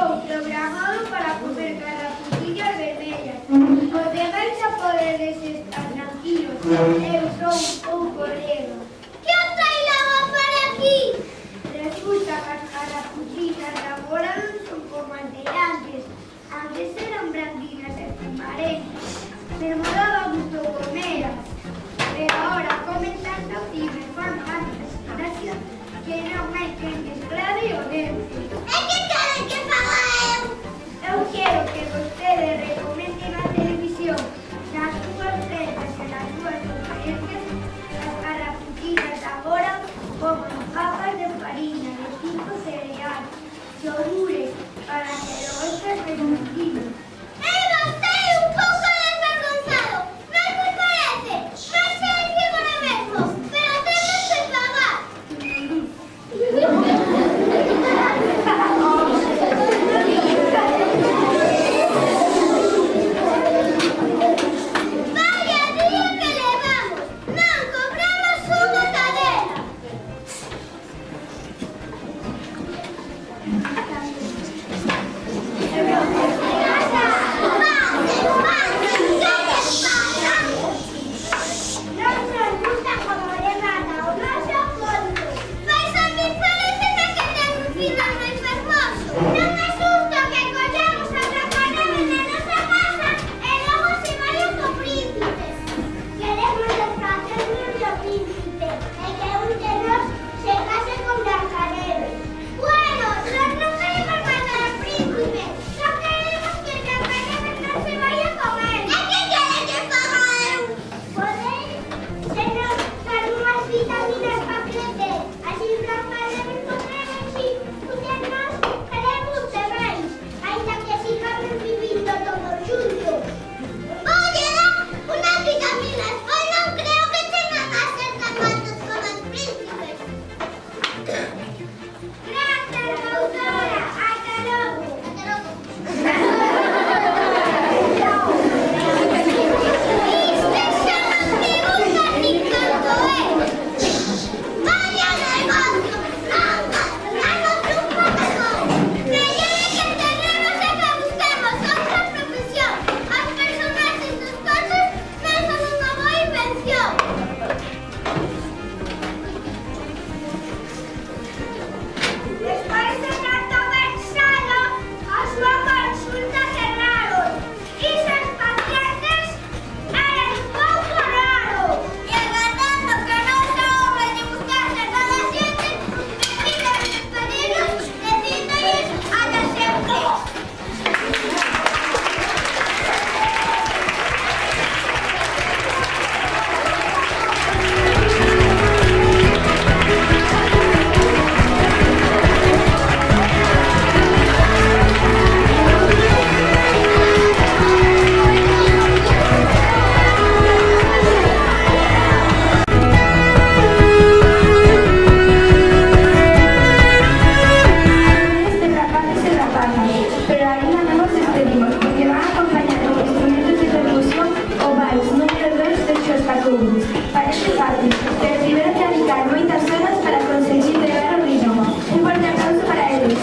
show programado para comer carrapucillas vermellas. Porque vais a poder estar tranquilos. Eu sou un pouco rego. Que os trailamos para aquí? Resulta que as carrapucillas de agora non son como as de antes. Antes eran branquinas e fumarentas. Pero daba gusto comeras. Pero ahora comen tanto e me forman gracias que non hai quen que esclave o dente. E que queren que faga eu? Eu quero que vostede recomende na televisión, nas súas redes e nas súas conferencias, as carrapucillas de agora como papas de farina, de 5 cereais, yogures, para que lo estés tranquilo. Eu estou un pouco desvergonzado, non me parece, mas é que agora mesmo, pero temos que pagar. Vaya día que levamos, non compramos unha cadena. Non nos gusta como le manda o noso conto. Mas a mí pareceme que ten un final máis fermoso. Non é justo que collamos outra cadena na nosa casa e logo se vayan co príncipe. Queremos desfacernos do príncipe e que un de nós se case con Blancanieves. Bueno, nós non queremos matar ao príncipe, só queremos que Blancanieves non se vaya con él. E que queren que faga eu? Poder se nos dar unhas vitaminas para crecer, así Blancanieves podrá si un de nós queremos tamén, ainda que sigamos vivindo todos juntos. Oye, dá unas vitaminas, pois non creo que tengan a ser tan altos como os príncipes. Gracias, doutora. Ata logo. Ata logo. Isto xa non me gusta ni tanto, Vaya negocio. Hagamos un pouco mejor. Mellor é que entendemos e que busquemos outra profesión. As personaxes dos contos non son unha boa invención. Despois de tanto pensado, a súa consulta cerraron. Iso os pacientes eran un pouco raros. E agardando que o noso home de buscarse a toda a xente, decide despedirnos dicíndolles ata sempre. Rapaces e rapazas, pero ainda non nos despedimos porque van a acompañar con instrumentos de percusión o vals número 2 de Xospacumbres. Parece fácil, pero tiveron que dedicar moitas horas para conseguir pegar o ritmo. Un forte aplauso para eles.